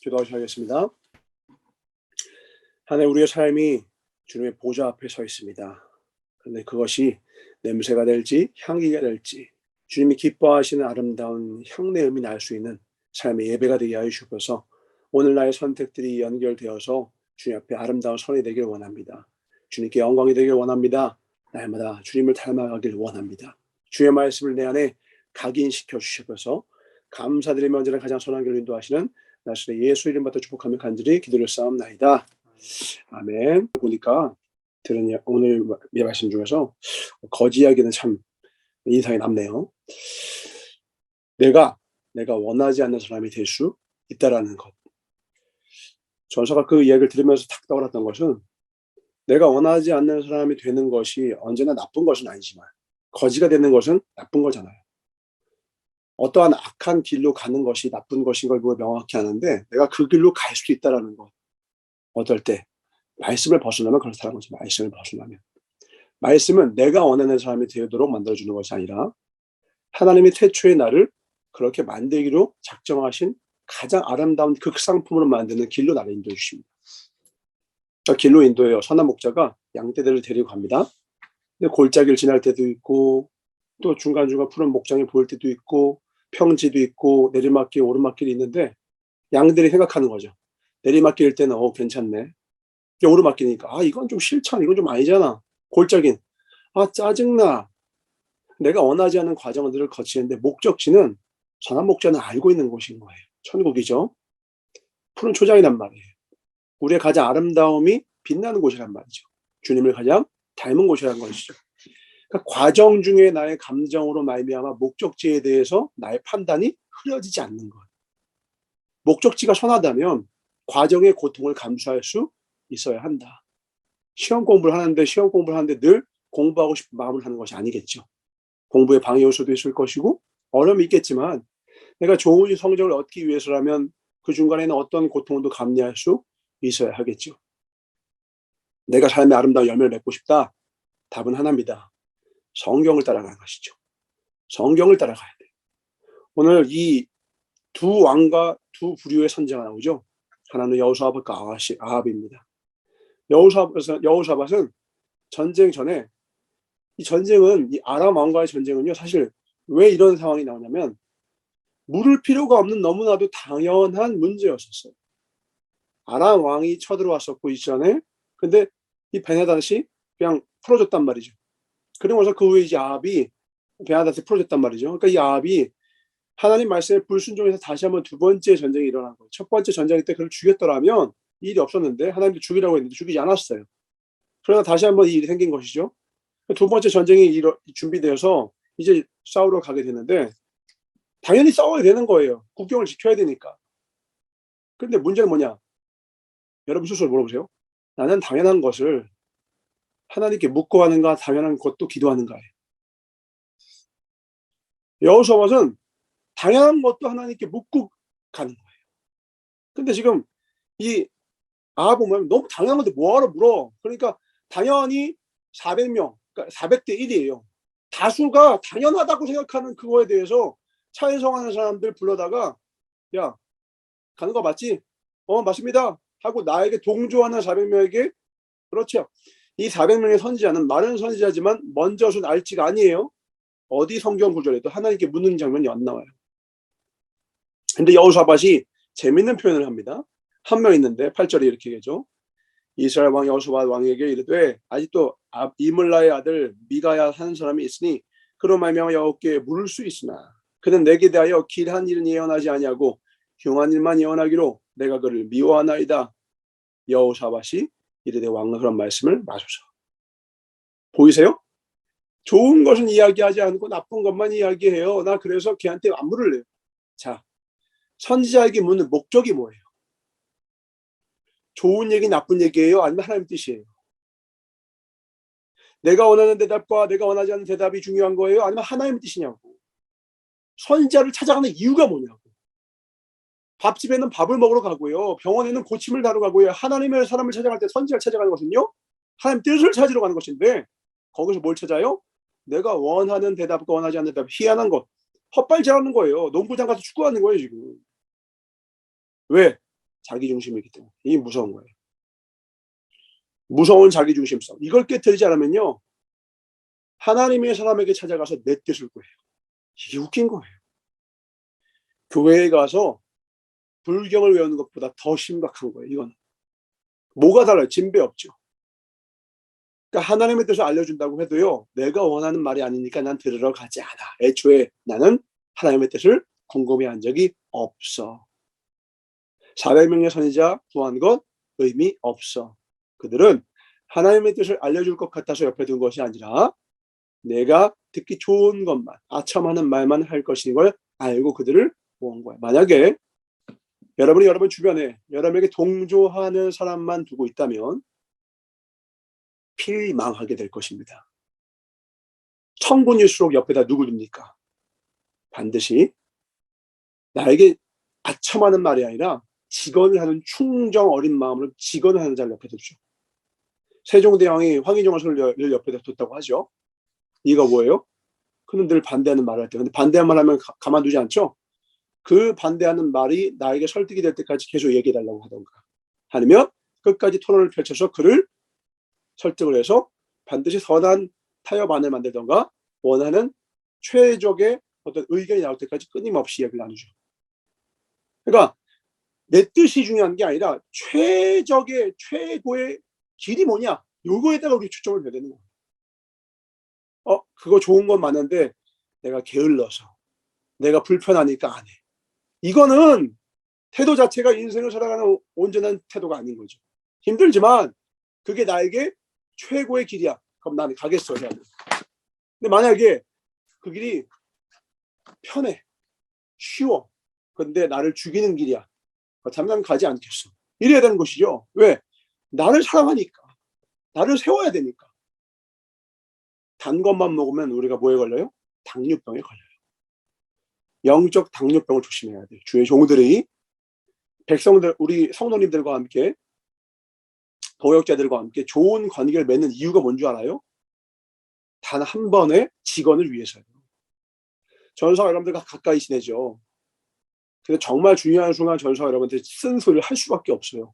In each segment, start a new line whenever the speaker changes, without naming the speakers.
기도하셔야겠습니다. 한 해 우리의 삶이 주님의 보좌 앞에 서 있습니다. 그런데 그것이 냄새가 될지 향기가 될지 주님이 기뻐하시는 아름다운 향내음이 날 수 있는 삶의 예배가 되게 하여 주셔서 오늘 나의 선택들이 연결되어서 주님 앞에 아름다운 선이 되길 원합니다. 주님께 영광이 되길 원합니다. 날마다 주님을 닮아가길 원합니다. 주의 말씀을 내 안에 각인시켜 주셔서 감사드리며 언제나 가장 선한 길로 인도하시는 나시의 예수 이름부터 축복하며 간절히 기도를 쌓옵나이다. 아멘. 보니까 들은 오늘 말씀 중에서 거지 이야기는 참 인상이 남네요. 내가 원하지 않는 사람이 될 수 있다라는 것. 전서가 그 이야기를 들으면서 탁 떠올랐던 것은 내가 원하지 않는 사람이 되는 것이 언제나 나쁜 것은 아니지만 거지가 되는 것은 나쁜 거잖아요. 어떠한 악한 길로 가는 것이 나쁜 것인 걸 명확히 아는데 내가 그 길로 갈 수 있다라는 것. 어떨 때 말씀을 벗어나면 그렇다는 거죠. 말씀을 벗어나면. 말씀은 내가 원하는 사람이 되도록 만들어주는 것이 아니라 하나님이 태초에 나를 그렇게 만들기로 작정하신 가장 아름다운 극상품으로 만드는 길로 나를 인도해 주십니다. 저 길로 인도해요. 선한 목자가 양떼들을 데리고 갑니다. 근데 골짜기를 지날 때도 있고 또 중간중간 푸른 목장이 보일 때도 있고 평지도 있고 내리막길 오르막길이 있는데 양들이 생각하는 거죠. 내리막길일 때는 괜찮네. 오르막길이니까 이건 좀 싫잖아. 이건 좀 아니잖아. 골짜기는 짜증나. 내가 원하지 않는 과정들을 거치는데 목적지는 선한 목자는 알고 있는 곳인 거예요. 천국이죠. 푸른 초장이란 말이에요. 우리의 가장 아름다움이 빛나는 곳이란 말이죠. 주님을 가장 닮은 곳이라는 것이죠. 그러니까 과정 중에 나의 감정으로 말미암아 목적지에 대해서 나의 판단이 흐려지지 않는 것. 목적지가 선하다면 과정의 고통을 감수할 수 있어야 한다. 시험 공부를 하는데 늘 공부하고 싶은 마음을 하는 것이 아니겠죠. 공부에 방해 요소도 있을 것이고 어려움이 있겠지만 내가 좋은 성적을 얻기 위해서라면 그 중간에는 어떤 고통도 감내할 수 있어야 하겠죠. 내가 삶의 아름다운 열매를 맺고 싶다. 답은 하나입니다. 성경을 따라가는 것이죠. 성경을 따라가야 돼요. 오늘 이 두 왕과 두 부류의 선지자가 나오죠. 하나는 여호사밧과 아합입니다. 여호사밧은 전쟁 전에 이 전쟁은 이 아람 왕과의 전쟁은요. 사실 왜 이런 상황이 나오냐면 물을 필요가 없는 너무나도 당연한 문제였었어요. 아람 왕이 쳐들어왔었고 이전에 근데 이 베나닷이 그냥 풀어줬단 말이죠. 그러면서 그 후에 이제 아합이 베나닷이 풀어줬단 말이죠. 그러니까 이 아합이 하나님 말씀에 불순종해서 다시 한번 두 번째 전쟁이 일어난 거예요. 첫 번째 전쟁 때 그를 죽였더라면 이 일이 없었는데 하나님도 죽이라고 했는데 죽이지 않았어요. 그러나 다시 한번 이 일이 생긴 것이죠. 두 번째 전쟁이 준비되어서 이제 싸우러 가게 되는데 당연히 싸워야 되는 거예요. 국경을 지켜야 되니까. 근데 문제는 뭐냐? 여러분 스스로 물어보세요. 나는 당연한 것을 하나님께 묻고 하는가 당연한 것도 기도하는가예요. 여호사밧은 당연한 것도 하나님께 묻고 가는 거예요. 근데 지금 이 아합 보면 너무 당연한 건데 뭐하러 물어. 그러니까 당연히 400명, 그러니까 400대 1이에요. 다수가 당연하다고 생각하는 그거에 대해서 찬성하는 사람들 불러다가 야 가는 거 맞지? 맞습니다. 하고 나에게 동조하는 400명에게 그렇죠. 이 400명의 선지자는 많은 선지자지만 먼저서 알지가 아니에요. 어디 성경 구절에도 하나님께 묻는 장면이 안 나와요. 근데 여호사밧이 재밌는 표현을 합니다. 한 명 있는데 8절에 이렇게 얘기하죠. 이스라엘 왕 여호사밧 왕에게 이르되 아직도 이물라의 아들 미가야 하는 사람이 있으니 그로 말미암아 여호와께 물을 수 있으나 그는 내게 대하여 길한 일은 예언하지 아니하고 흉한 일만 예언하기로 내가 그를 미워하나이다. 여호사밧이 이르되 왕은 그런 말씀을 마소서. 보이세요? 좋은 것은 이야기하지 않고 나쁜 것만 이야기해요. 나 그래서 걔한테 안 물을래요. 자, 선지자에게 묻는 목적이 뭐예요? 좋은 얘기, 나쁜 얘기예요? 아니면 하나님 뜻이에요? 내가 원하는 대답과 내가 원하지 않는 대답이 중요한 거예요? 아니면 하나님의 뜻이냐고. 선지자를 찾아가는 이유가 뭐냐고. 밥집에는 밥을 먹으러 가고요. 병원에는 고침을 다루러 가고요. 하나님의 사람을 찾아갈 때 선지자를 찾아가는 것은요. 하나님 뜻을 찾으러 가는 것인데 거기서 뭘 찾아요? 내가 원하는 대답과 원하지 않는 대답, 희한한 것. 헛발질하는 거예요. 농구장 가서 축구하는 거예요 지금. 왜? 자기중심이기 때문에. 이게 무서운 거예요. 무서운 자기중심성. 이걸 깨뜨리지 않으면요, 하나님의 사람에게 찾아가서 내 뜻을 구해요. 이게 웃긴 거예요. 교회에 가서 불경을 외우는 것보다 더 심각한 거예요. 이건 뭐가 달라요? 진배 없죠. 그러니까 하나님의 뜻을 알려준다고 해도요, 내가 원하는 말이 아니니까 난 들으러 가지 않아. 애초에 나는 하나님의 뜻을 궁금해한 적이 없어. 400명의 선지자 구한 것 의미 없어. 그들은 하나님의 뜻을 알려줄 것 같아서 옆에 둔 것이 아니라 내가 듣기 좋은 것만, 아첨하는 말만 할 것인 걸 알고 그들을 모은 거야. 만약에 여러분이 여러분 주변에 여러분에게 동조하는 사람만 두고 있다면 필망하게 될 것입니다. 천군일수록 옆에다 누구 둡니까? 반드시 나에게 아첨하는 말이 아니라 직언을 하는 충정 어린 마음으로 직언을 하는 자를 옆에 두죠. 세종대왕이 황희종을 옆에다 뒀다고 하죠. 이거 뭐예요? 그는 늘 반대하는 말을 할 때, 근데 반대한 말 하면 가만두지 않죠. 그 반대하는 말이 나에게 설득이 될 때까지 계속 얘기해달라고 하던가, 아니면 끝까지 토론을 펼쳐서 그를 설득을 해서 반드시 선한 타협안을 만들던가, 원하는 최적의 어떤 의견이 나올 때까지 끊임없이 이야기를 나누죠. 그러니까 내 뜻이 중요한 게 아니라 최적의 최고의 길이 뭐냐, 요거에다가 우리 초점을 둬야 되는 거예요. 그거 좋은 건 많은데 내가 게을러서, 내가 불편하니까 안 해. 이거는 태도 자체가 인생을 살아가는 온전한 태도가 아닌 거죠. 힘들지만 그게 나에게 최고의 길이야. 그럼 나는 가겠어. 해야 돼. 근데 만약에 그 길이 편해, 쉬워, 근데 나를 죽이는 길이야. 그렇다면 난 가지 않겠어. 이래야 되는 것이죠. 왜? 나를 사랑하니까. 나를 세워야 되니까. 단 것만 먹으면 우리가 뭐에 걸려요? 당뇨병에 걸려요. 영적 당뇨병을 조심해야 돼요. 주의 종들이 백성들, 우리 성도님들과 함께, 도역자들과 함께 좋은 관계를 맺는 이유가 뭔 줄 알아요? 단 한 번의 직언을 위해서요. 전사가 여러분들과 가까이 지내죠. 근데 정말 중요한 순간 전사가 여러분한테 쓴 소리를 할 수밖에 없어요.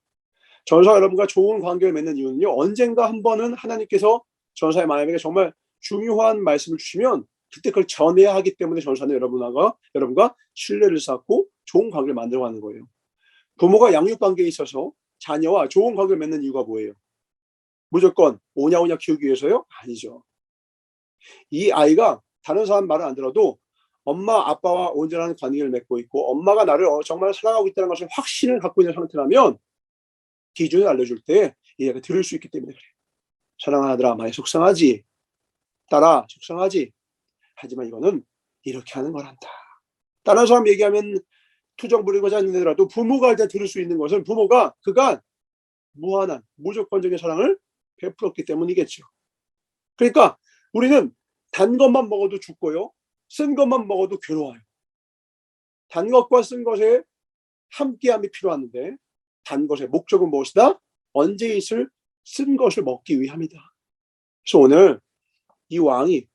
전사가 여러분과 좋은 관계를 맺는 이유는요, 언젠가 한 번은 하나님께서 전사의 마음에게 정말 중요한 말씀을 주시면 그때 그걸 전해야 하기 때문에 전사는 여러분과 신뢰를 쌓고 좋은 관계를 만들어가는 거예요. 부모가 양육 관계에 있어서 자녀와 좋은 관계를 맺는 이유가 뭐예요? 무조건 오냐오냐 키우기 위해서요? 아니죠. 이 아이가 다른 사람 말을 안 들어도 엄마 아빠와 온전한 관계를 맺고 있고 엄마가 나를 정말 사랑하고 있다는 것을 확신을 갖고 있는 상태라면 기준을 알려줄 때 얘가 들을 수 있기 때문에 그래요. 사랑하는 아들아, 많이 속상하지? 딸아, 속상하지? 하지만 이거는 이렇게 하는 거란다. 다른 사람 얘기하면 투정 부리고자 하더라도 부모가 할 때 들을 수 있는 것은 부모가 그간 무한한 무조건적인 사랑을 베풀었기 때문이겠죠. 그러니까 우리는 단 것만 먹어도 죽고요, 쓴 것만 먹어도 괴로워요. 단 것과 쓴 것의 함께함이 필요한데 단 것의 목적은 무엇이다? 언제 있을 쓴 것을 먹기 위함이다. 그래서 오늘 이 왕이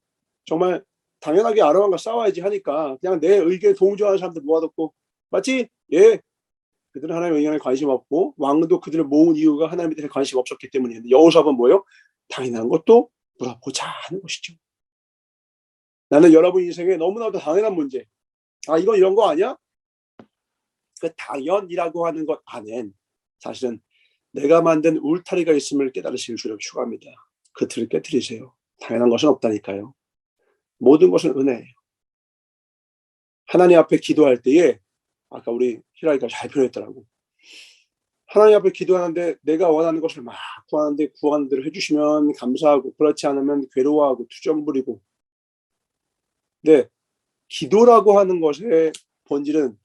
정말 당연하게 아람왕과 싸워야지 하니까 그냥 내 의견에 동조하는 사람들 모아뒀고, 맞지? 예. 그들은 하나님의 의견에 관심 없고 왕도 그들을 모은 이유가 하나님에 대해 관심 없었기 때문이었는데, 여호사밧은 뭐예요? 당연한 것도 물어보자 하는 것이죠. 나는 여러분 인생에 너무나도 당연한 문제, 이건 이런 거 아니야? 그 당연이라고 하는 것 안엔 사실은 내가 만든 울타리가 있음을 깨달으실 줄을 축원합니다. 그 틀을 깨뜨리세요. 당연한 것은 없다니까요. 모든 것은 은혜예요. 하나님 앞에 기도할 때에, 아까 우리 히라이가 잘 표현했더라고. 하나님 앞에 기도하는데 내가 원하는 것을 막 구하는데 구하는 대로 해주시면 감사하고, 그렇지 않으면 괴로워하고 투정 부리고. 근데 기도라고 하는 것의 본질은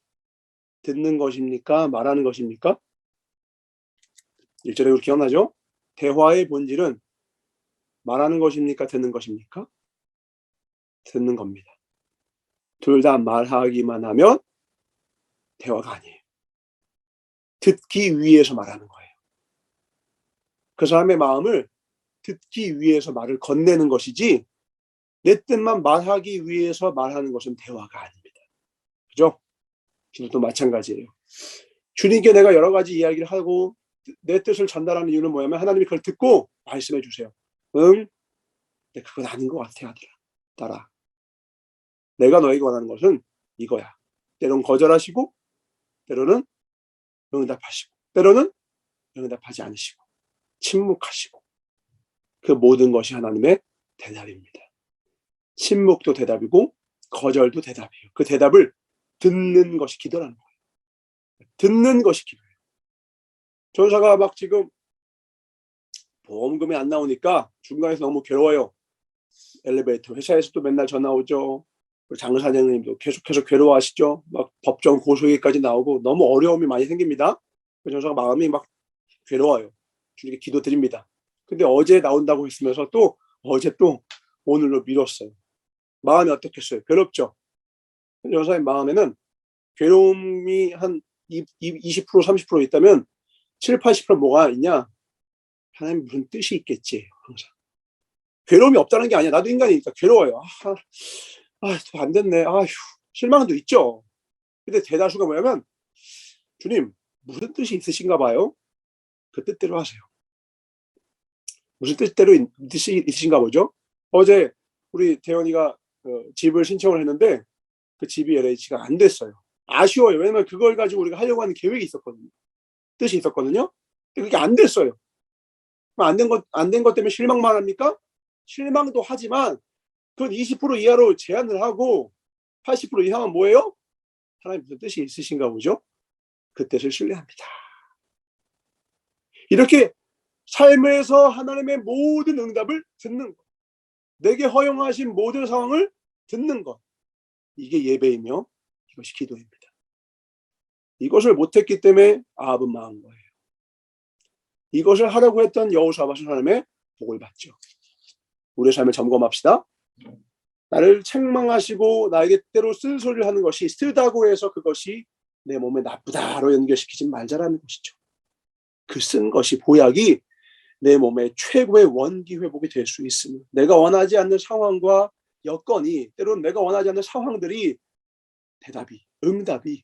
듣는 것입니까? 말하는 것입니까? 1절에 우리 기억나죠? 대화의 본질은 말하는 것입니까? 듣는 것입니까? 듣는 겁니다. 둘 다 말하기만 하면 대화가 아니에요. 듣기 위해서 말하는 거예요. 그 사람의 마음을 듣기 위해서 말을 건네는 것이지, 내 뜻만 말하기 위해서 말하는 것은 대화가 아닙니다. 그죠? 기도도 마찬가지예요. 주님께 내가 여러 가지 이야기를 하고 내 뜻을 전달하는 이유는 뭐냐면 하나님이 그걸 듣고 말씀해 주세요. 응? 근데 그건 아닌 것 같아, 아들아. 딸아. 내가 너에게 원하는 것은 이거야. 때로는 거절하시고 때로는 응답하시고 때로는 응답하지 않으시고 침묵하시고 그 모든 것이 하나님의 대답입니다. 침묵도 대답이고 거절도 대답이에요. 그 대답을 듣는 것이 기도라는 거예요. 듣는 것이 기도예요. 전사가 막 지금 보험금이 안 나오니까 중간에서 너무 괴로워요. 엘리베이터 회사에서도 맨날 전화 오죠. 장 사장님도 계속해서 괴로워하시죠. 막 법정 고소기까지 나오고 너무 어려움이 많이 생깁니다. 전사가 마음이 막 괴로워요. 주님께 기도드립니다. 근데 어제 나온다고 했으면서 또 어제 또 오늘로 미뤘어요. 마음이 어떻겠어요? 괴롭죠. 전사의 마음에는 괴로움이 한 20% 30% 있다면 7, 80% 뭐가 있냐? 하나님 무슨 뜻이 있겠지. 항상 괴로움이 없다는 게 아니야. 나도 인간이니까 괴로워요. 더 안 됐네. 실망도 있죠. 근데 대다수가 뭐냐면 주님 무슨 뜻이 있으신가 봐요. 그 뜻대로 하세요. 무슨 뜻이 있으신가 보죠. 어제 우리 대현이가 집을 신청을 했는데 그 집이 LH가 안 됐어요. 아쉬워요. 왜냐면 그걸 가지고 우리가 하려고 하는 계획이 있었거든요. 뜻이 있었거든요. 근데 그게 안 됐어요. 안 된 것 때문에 실망만 합니까? 실망도 하지만 그건 20% 이하로 제한을 하고 80% 이상은 뭐예요? 하나님 무슨 뜻이 있으신가 보죠? 그 뜻을 신뢰합니다. 이렇게 삶에서 하나님의 모든 응답을 듣는 것, 내게 허용하신 모든 상황을 듣는 것, 이게 예배이며 이것이 기도입니다. 이것을 못했기 때문에 아합은 망한 거예요. 이것을 하려고 했던 여호사밧은 하나님의 복을 받죠. 우리의 삶을 점검합시다. 나를 책망하시고 나에게 때로 쓴소리를 하는 것이 쓰다고 해서 그것이 내 몸에 나쁘다로 연결시키지 말자라는 것이죠. 그 쓴 것이 보약이 내 몸의 최고의 원기 회복이 될 수 있으며 내가 원하지 않는 상황과 여건이 때로는 내가 원하지 않는 상황들이 응답이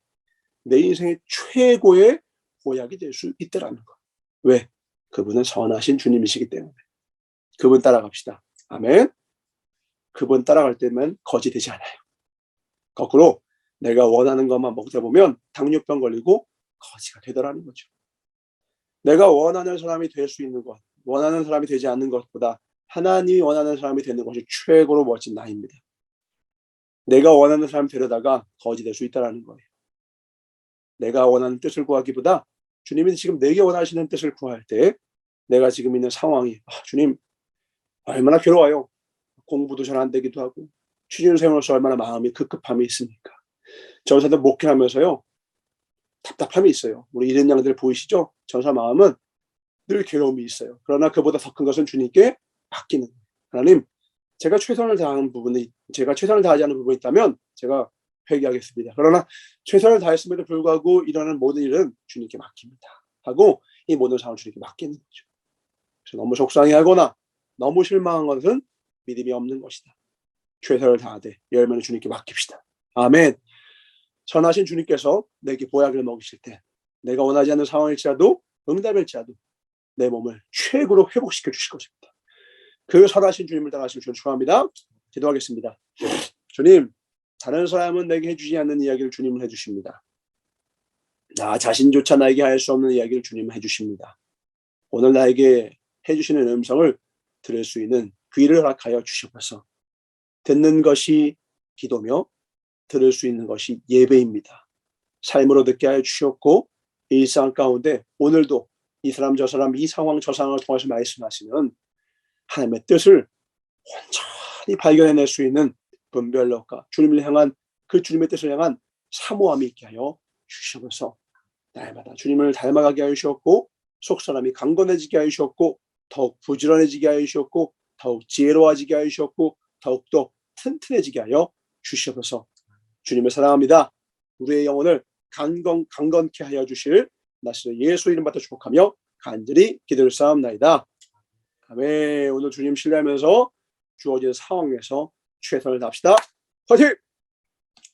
내 인생의 최고의 보약이 될 수 있다라는 것. 왜? 그분은 선하신 주님이시기 때문에. 그분 따라갑시다. 아멘. 그분 따라갈 때면 거지 되지 않아요. 거꾸로 내가 원하는 것만 먹다 보면 당뇨병 걸리고 거지가 되더라는 거죠. 내가 원하는 사람이 될 수 있는 것, 원하는 사람이 되지 않는 것보다 하나님이 원하는 사람이 되는 것이 최고로 멋진 나입니다. 내가 원하는 사람 되려다가 거지 될 수 있다는 거예요. 내가 원하는 뜻을 구하기보다 주님이 지금 내게 원하시는 뜻을 구할 때 내가 지금 있는 상황이 주님 얼마나 괴로워요. 공부도 잘 안 되기도 하고 취준생으로서 얼마나 마음이 급급함이 있습니까. 전사들 목회하면서요 답답함이 있어요. 우리 이런 양들 보이시죠? 전사 마음은 늘 괴로움이 있어요. 그러나 그보다 더 큰 것은 주님께 맡기는 거예요. 하나님 제가 최선을 다하지 않은 부분이 있다면 제가 회개하겠습니다. 그러나 최선을 다했음에도 불구하고 일어나는 모든 일은 주님께 맡깁니다. 하고 이 모든 상황을 주님께 맡기는 거죠. 그래서 너무 속상해하거나 너무 실망한 것은 믿음이 없는 것이다. 최선을 다하되 열매는 주님께 맡깁시다. 아멘. 선하신 주님께서 내게 보약을 먹이실 때 내가 원하지 않는 상황일지라도 응답일지라도 내 몸을 최고로 회복시켜 주실 것입니다. 그 선하신 주님을 따라하시길 주님 축원합니다. 기도하겠습니다. 주님, 다른 사람은 내게 해주지 않는 이야기를 주님은 해주십니다. 나 자신조차 나에게 할 수 없는 이야기를 주님은 해주십니다. 오늘 나에게 해주시는 음성을 들을 수 있는 귀를 허락하여 주시옵소서. 듣는 것이 기도며 들을 수 있는 것이 예배입니다. 삶으로 듣게 하여 주셨고 일상 가운데 오늘도 이 사람 저 사람 이 상황 저 상황을 통해서 말씀하시는 하나님의 뜻을 온전히 발견해낼 수 있는 분별력과 주님을 향한 그 주님의 뜻을 향한 사모함이 있게 하여 주시옵소서. 날마다 주님을 닮아가게 하여 주셨고 속사람이 강건해지게 하여 주셨고 더욱 부지런해지게 하여 주셨고 더욱 지혜로워지게 하여 주셨고 더욱더 튼튼해지게 하여 주시옵소서. 주님을 사랑합니다. 우리의 영혼을 강건케 하여 주실 나시는 예수 이름 받아 축복하며 간절히 기도를 쌓옵나이다. 아멘. 오늘 주님 신뢰하면서 주어진 상황에서 최선을 다합시다. 화이팅!